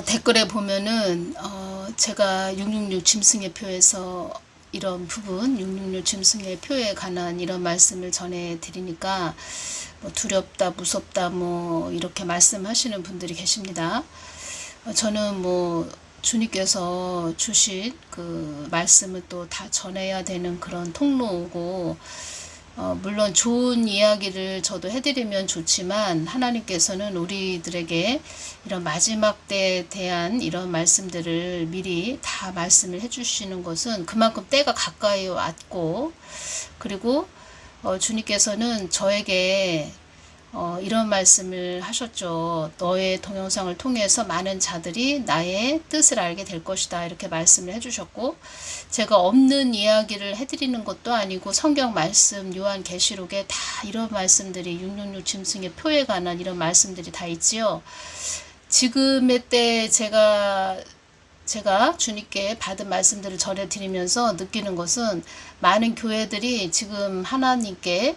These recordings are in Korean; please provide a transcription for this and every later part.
댓글에 보면은 제가 666 짐승의 표에서 이런 부분 666 짐승의 표에 관한 이런 말씀을 전해 드리니까 뭐 두렵다 무섭다 뭐 이렇게 말씀하시는 분들이 계십니다. 저는 뭐 주님께서 주신 그 말씀을 또 다 전해야 되는 그런 통로고, 물론 좋은 이야기를 저도 해드리면 좋지만 하나님께서는 우리들에게 이런 마지막 때에 대한 이런 말씀들을 미리 다 말씀을 해주시는 것은 그만큼 때가 가까이 왔고, 그리고 주님께서는 저에게 이런 말씀을 하셨죠. 너의 동영상을 통해서 많은 자들이 나의 뜻을 알게 될 것이다, 이렇게 말씀을 해주셨고, 제가 없는 이야기를 해드리는 것도 아니고 성경 말씀 요한계시록에 다 이런 말씀들이 666 짐승의 표에 관한 이런 말씀들이 다 있지요. 지금의 때 제가 주님께 받은 말씀들을 전해드리면서 느끼는 것은, 많은 교회들이 지금 하나님께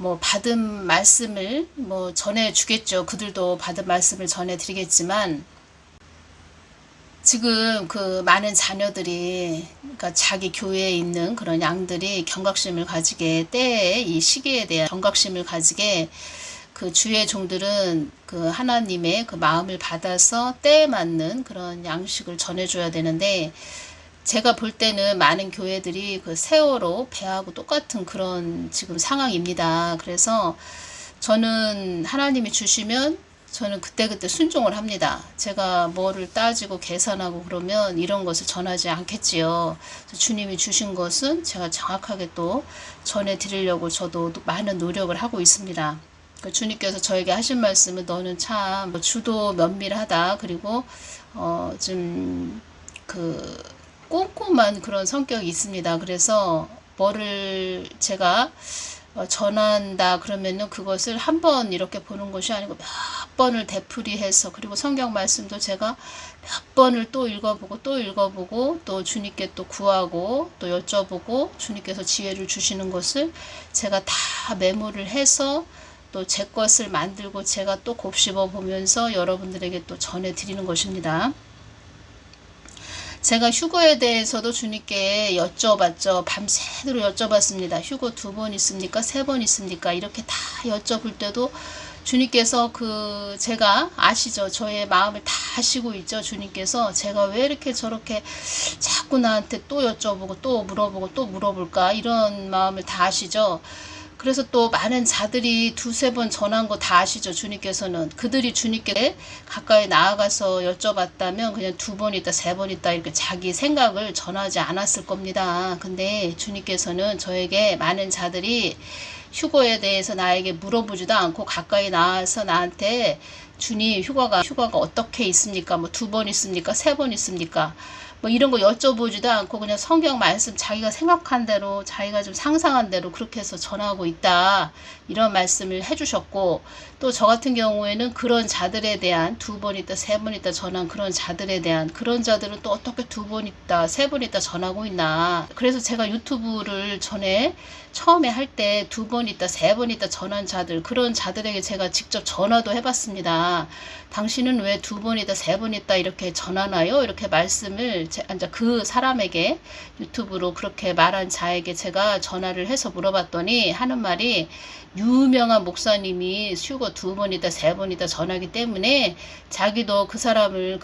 뭐 받은 말씀을 뭐 전해주겠죠. 그들도 받은 말씀을 전해드리겠지만, 지금 그 많은 자녀들이, 그러니까 자기 교회에 있는 그런 양들이 경각심을 가지게, 때에 이 시기에 대한 경각심을 가지게, 그 주의 종들은 그 하나님의 그 마음을 받아서 때에 맞는 그런 양식을 전해줘야 되는데, 제가 볼 때는 많은 교회들이 그 세월호 배하고 똑같은 그런 지금 상황입니다. 그래서 저는 하나님이 주시면 저는 그때그때 순종을 합니다. 제가 뭐를 따지고 계산하고 그러면 이런 것을 전하지 않겠지요. 주님이 주신 것은 제가 정확하게 또 전해드리려고 저도 많은 노력을 하고 있습니다. 주님께서 저에게 하신 말씀은, 너는 참 주도 면밀하다, 그리고 좀 꼼꼼한 그런 성격이 있습니다. 그래서 뭐를 제가 전한다 그러면은 그것을 한 번 이렇게 보는 것이 아니고 몇 번을 되풀이해서, 그리고 성경 말씀도 제가 몇 번을 또 읽어보고 또 주님께 또 구하고 또 여쭤보고, 주님께서 지혜를 주시는 것을 제가 다 메모를 해서 또 제 것을 만들고 제가 또 곱씹어 보면서 여러분들에게 또 전해드리는 것입니다. 제가 휴거에 대해서도 주님께 여쭤봤죠. 밤새도록 여쭤봤습니다. 휴거 2번 있습니까? 3번 있습니까? 이렇게 다 여쭤볼 때도 주님께서 제가 아시죠? 저의 마음을 다 아시고 있죠. 주님께서 제가 왜 이렇게 저렇게 자꾸 나한테 또 여쭤보고 또 물어보고 또 물어볼까, 이런 마음을 다 아시죠. 그래서 또 많은 자들이 2-3번 전한 거 다 아시죠. 주님께서는 그들이 주님께 가까이 나아가서 여쭤봤다면 그냥 2번 있다 3번 있다 이렇게 자기 생각을 전하지 않았을 겁니다. 근데 주님께서는 저에게 많은 자들이 휴거에 대해서 나에게 물어보지도 않고 가까이 나와서 나한테, 주님 휴가가 어떻게 있습니까? 뭐 2번 있습니까? 3번 있습니까? 뭐 이런 거 여쭤보지도 않고 그냥 성경 말씀 자기가 생각한 대로, 자기가 좀 상상한 대로 그렇게 해서 전하고 있다, 이런 말씀을 해주셨고, 또 저 같은 경우에는 그런 자들에 대한 2번 있다 3번 있다 전한 그런 자들에 대한, 그런 자들은 또 어떻게 2번 있다 3번 있다 전하고 있나. 그래서 제가 유튜브를 전에 처음에 할 때 2번 있다 3번 있다 전한 자들, 그런 자들에게 제가 직접 전화도 해봤습니다. 당신은 왜 2번 있다 3번 있다 이렇게 전하나요? 이렇게 말씀을 그 사람에게, 유튜브로 그렇게 말한 자에게 제가 전화를 해서 물어봤더니 하는 말이, 유명한 목사님이 휴거 2번이다 3번이다 전하기 때문에 자기도 그 사람을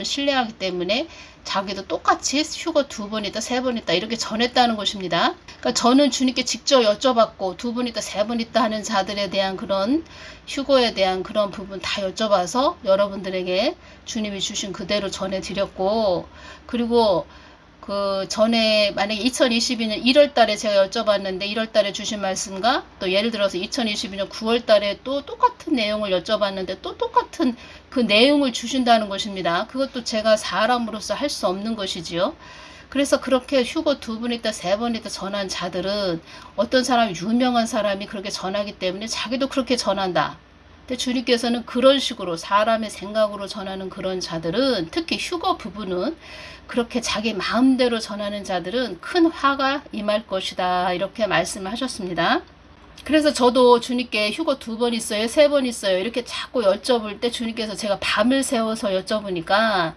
신뢰하기 때문에 자기도 똑같이 휴거 2번이다 3번이다 이렇게 전했다는 것입니다. 그러니까 저는 주님께 직접 여쭤봤고, 2번이다 3번이다 하는 자들에 대한 그런 휴거에 대한 그런 부분 다 여쭤봐서 여러분들에게 주님이 주신 그대로 전해드렸고, 그리고 그 전에 만약에 2022년 1월 달에 제가 여쭤봤는데 1월 달에 주신 말씀과, 또 예를 들어서 2022년 9월 달에 또 똑같은 내용을 여쭤봤는데 또 똑같은 그 내용을 주신다는 것입니다. 그것도 제가 사람으로서 할 수 없는 것이지요. 그래서 그렇게 휴거 2번 있다 3번 있다 전한 자들은, 어떤 사람, 유명한 사람이 그렇게 전하기 때문에 자기도 그렇게 전한다. 근데 주님께서는 그런 식으로 사람의 생각으로 전하는 그런 자들은, 특히 휴거 부분은 그렇게 자기 마음대로 전하는 자들은 큰 화가 임할 것이다, 이렇게 말씀을 하셨습니다. 그래서 저도 주님께 휴거 2번 있어요? 3번 있어요? 이렇게 자꾸 여쭤볼 때 주님께서 제가 밤을 새워서 여쭤보니까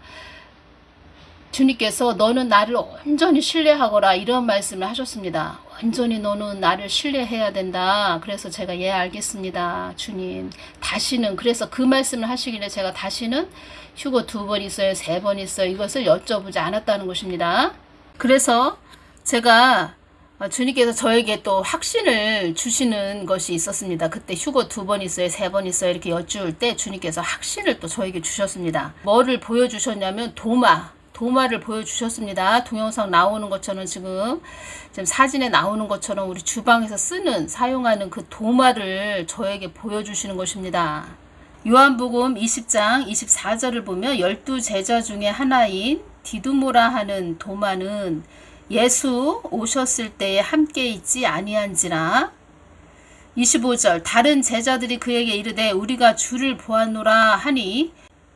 주님께서 너는 나를 온전히 신뢰하거라 이런 말씀을 하셨습니다. 온전히 너는 나를 신뢰해야 된다. 그래서 제가 예 알겠습니다. 주님 다시는 그래서 그 말씀을 하시길래 제가 다시는 휴거 2번 있어요? 3번 있어요? 이것을 여쭤보지 않았다는 것입니다. 그래서 제가 주님께서 저에게 또 확신을 주시는 것이 있었습니다. 그때 휴거 2번 있어요? 3번 있어요? 이렇게 여쭈을 때 주님께서 확신을 또 저에게 주셨습니다. 뭐를 보여주셨냐면 도마를 보여주셨습니다. 동영상 나오는 것처럼 지금 사진에 나오는 것처럼 우리 주방에서 사용하는 그 도마를 저에게 보여주시는 것입니다. 요한복음 20장 24절을 보면 12제자 중에 하나인 디두모라 하는 도마는 예수 오셨을 때에 함께 있지 아니한지라. 25절 다른 제자들이 그에게 이르되 우리가 주를 보았노라 하니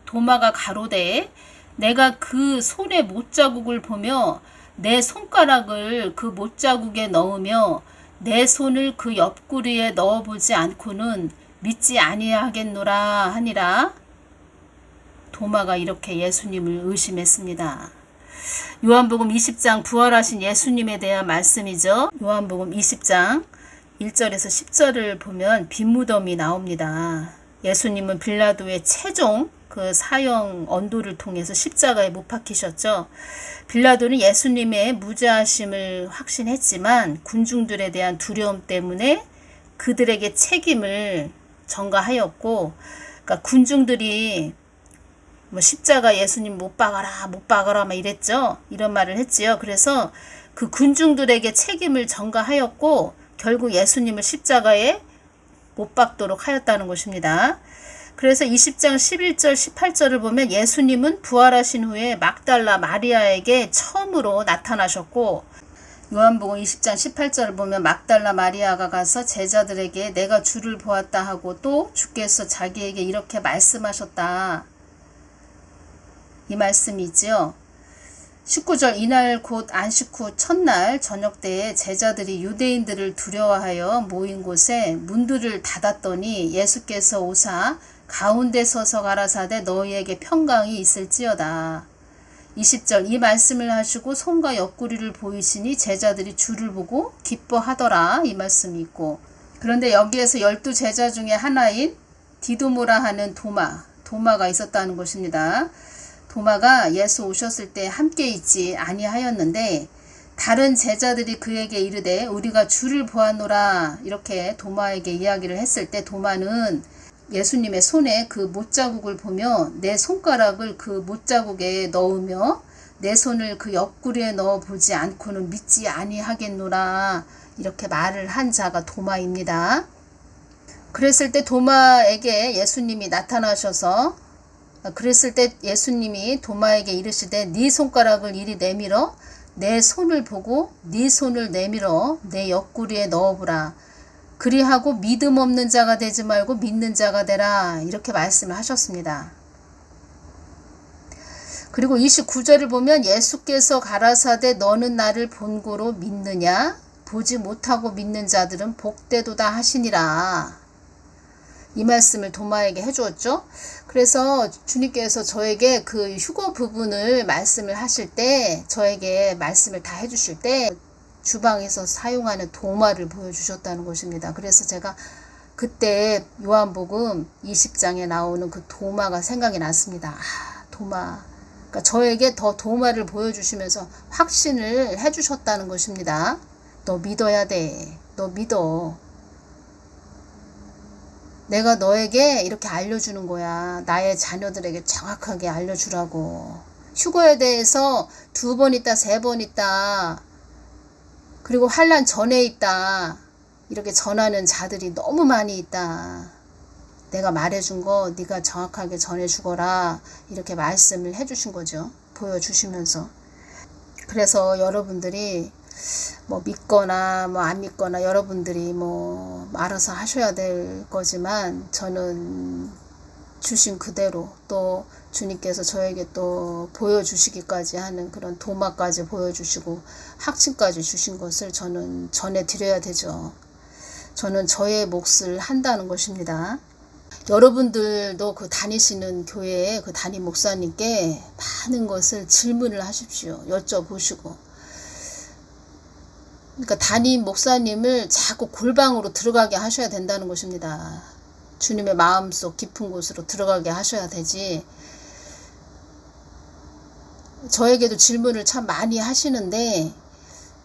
도마가 가로되 내가 그 손의 못자국을 보며 내 손가락을 그 못자국에 넣으며 내 손을 그 옆구리에 넣어보지 않고는 믿지 아니하겠노라 하니라. 도마가 이렇게 예수님을 의심했습니다. 요한복음 20장 부활하신 예수님에 대한 말씀이죠. 요한복음 20장 1절에서 10절을 보면 빈무덤이 나옵니다. 예수님은 빌라도의 최종 그 사형 언도를 통해서 십자가에 못 박히셨죠. 빌라도는 예수님의 무죄하심을 확신했지만 군중들에 대한 두려움 때문에 그들에게 책임을 전가하였고, 그러니까 군중들이 뭐 십자가 예수님 못 박아라 막 이랬죠. 이런 말을 했지요. 그래서 그 군중들에게 책임을 전가하였고 결국 예수님을 십자가에 못 박도록 하였다는 것입니다. 그래서 20장 11절 18절을 보면 예수님은 부활하신 후에 막달라 마리아에게 처음으로 나타나셨고, 요한복음 20장 18절을 보면 막달라 마리아가 가서 제자들에게 내가 주를 보았다 하고 또 주께서 자기에게 이렇게 말씀하셨다. 이 말씀이 있지요. 19절 이날 곧 안식 후 첫날 저녁 때에 제자들이 유대인들을 두려워하여 모인 곳에 문들을 닫았더니 예수께서 오사 가운데 서서 가라사대 너희에게 평강이 있을지어다. 20절 이 말씀을 하시고 손과 옆구리를 보이시니 제자들이 주를 보고 기뻐하더라. 이 말씀이 있고, 그런데 여기에서 12제자 중에 하나인 디두모라 하는 도마가 있었다는 것입니다. 도마가 예수 오셨을 때 함께 있지 아니하였는데 다른 제자들이 그에게 이르되 우리가 주를 보았노라 이렇게 도마에게 이야기를 했을 때 도마는 예수님의 손에 그 못자국을 보며 내 손가락을 그 못자국에 넣으며 내 손을 그 옆구리에 넣어보지 않고는 믿지 아니하겠노라 이렇게 말을 한 자가 도마입니다. 그랬을 때 도마에게 예수님이 나타나셔서 그랬을 때 예수님이 도마에게 이르시되 네 손가락을 이리 내밀어 내 손을 보고 네 손을 내밀어 내 옆구리에 넣어보라. 그리하고 믿음 없는 자가 되지 말고 믿는 자가 되라. 이렇게 말씀을 하셨습니다. 그리고 29절을 보면 예수께서 가라사대 너는 나를 본고로 믿느냐? 보지 못하고 믿는 자들은 복되도다 하시니라. 이 말씀을 도마에게 해주었죠. 그래서 주님께서 저에게 그 휴거 부분을 말씀을 하실 때 저에게 말씀을 다 해주실 때 주방에서 사용하는 도마를 보여주셨다는 것입니다. 그래서 제가 그때 요한복음 20장에 나오는 그 도마가 생각이 났습니다. 도마. 그러니까 저에게 더 도마를 보여주시면서 확신을 해주셨다는 것입니다. 너 믿어야 돼. 너 믿어. 내가 너에게 이렇게 알려주는 거야. 나의 자녀들에게 정확하게 알려주라고. 휴거에 대해서 2번 있다, 3번 있다. 그리고 환난 전에 있다. 이렇게 전하는 자들이 너무 많이 있다. 내가 말해준 거 네가 정확하게 전해주거라. 이렇게 말씀을 해주신 거죠. 보여주시면서. 그래서 여러분들이 뭐 믿거나 뭐 안 믿거나 여러분들이 뭐 알아서 하셔야 될 거지만 저는 주신 그대로 또 주님께서 저에게 또 보여주시기까지 하는 그런 도마까지 보여주시고 확신까지 주신 것을 저는 전해드려야 되죠. 저는 저의 몫을 한다는 것입니다. 여러분들도 그 다니시는 교회에 그 담임 목사님께 많은 것을 질문을 하십시오. 여쭤보시고. 그러니까 담임 목사님을 자꾸 골방으로 들어가게 하셔야 된다는 것입니다. 주님의 마음속 깊은 곳으로 들어가게 하셔야 되지. 저에게도 질문을 참 많이 하시는데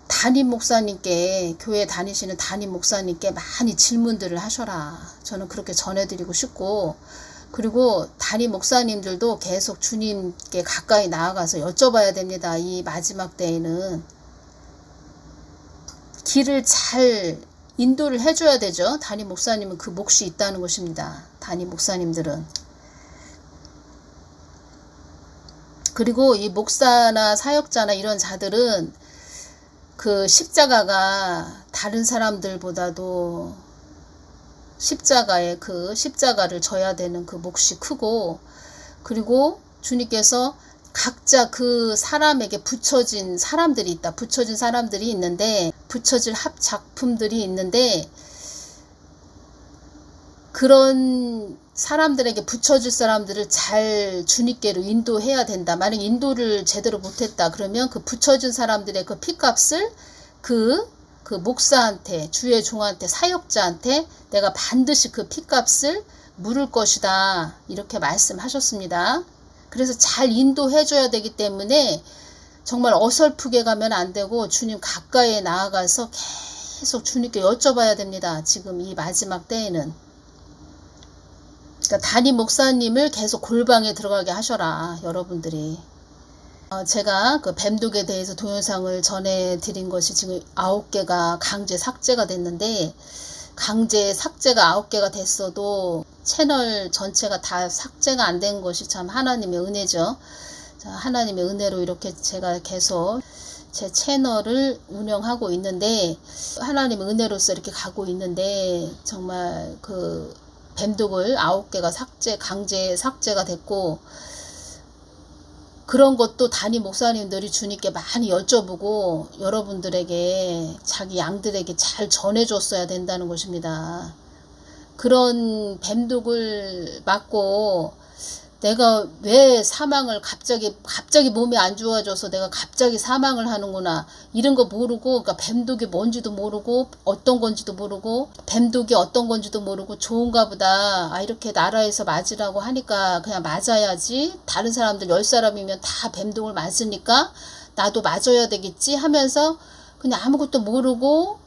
담임 목사님께, 교회 다니시는 담임 목사님께 많이 질문들을 하셔라. 저는 그렇게 전해드리고 싶고, 그리고 담임 목사님들도 계속 주님께 가까이 나아가서 여쭤봐야 됩니다. 이 마지막 때에는 길을 잘 인도를 해줘야 되죠. 담임 목사님은 그 몫이 있다는 것입니다. 담임 목사님들은. 그리고 이 목사나 사역자나 이런 자들은 그 십자가가 다른 사람들보다도 십자가를 져야 되는 그 몫이 크고, 그리고 주님께서 각자 그 사람에게 붙여진 사람들이 있다. 붙여진 사람들이 있는데, 붙여질 합작품들이 있는데, 그런 사람들에게 붙여줄 사람들을 잘 주님께로 인도해야 된다. 만약 인도를 제대로 못했다 그러면 그 붙여준 사람들의 그 피값을 그 목사한테, 주의 종한테, 사역자한테 내가 반드시 그 피값을 물을 것이다. 이렇게 말씀하셨습니다. 그래서 잘 인도해줘야 되기 때문에 정말 어설프게 가면 안 되고 주님 가까이에 나아가서 계속 주님께 여쭤봐야 됩니다. 지금 이 마지막 때에는. 그러니까 담임 목사님을 계속 골방에 들어가게 하셔라. 여러분들이. 제가 그 뱀독에 대해서 동영상을 전해드린 것이 지금 9개가 강제 삭제가 됐는데, 강제 삭제가 9개가 됐어도 채널 전체가 다 삭제가 안 된 것이 참 하나님의 은혜죠. 자, 하나님의 은혜로 이렇게 제가 계속 제 채널을 운영하고 있는데, 하나님의 은혜로서 이렇게 가고 있는데, 정말 그 뱀독을 9개가 강제 삭제가 됐고, 그런 것도 담임 목사님들이 주님께 많이 여쭤보고 여러분들에게, 자기 양들에게 잘 전해줬어야 된다는 것입니다. 그런 뱀독을 맞고 내가 왜 사망을 갑자기 몸이 안 좋아져서 내가 갑자기 사망을 하는구나, 이런 거 모르고, 그러니까 뱀독이 뭔지도 모르고 어떤 건지도 모르고, 뱀독이 어떤 건지도 모르고 좋은가 보다, 이렇게 나라에서 맞으라고 하니까 그냥 맞아야지, 다른 사람들 10사람이면 다 뱀독을 맞으니까 나도 맞아야 되겠지 하면서 그냥 아무것도 모르고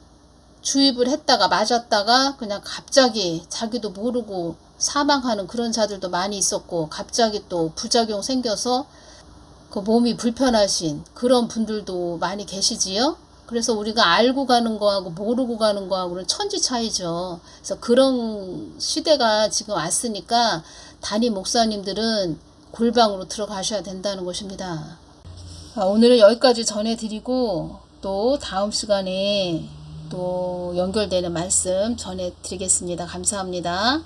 주입을 했다가 맞았다가 그냥 갑자기 자기도 모르고 사망하는 그런 자들도 많이 있었고, 갑자기 또 부작용 생겨서 그 몸이 불편하신 그런 분들도 많이 계시지요. 그래서 우리가 알고 가는 거하고 모르고 가는 거하고는 천지 차이죠. 그래서 그런 시대가 지금 왔으니까 담임 목사님들은 골방으로 들어가셔야 된다는 것입니다. 오늘은 여기까지 전해드리고, 또 다음 시간에 또 연결되는 말씀 전해드리겠습니다. 감사합니다.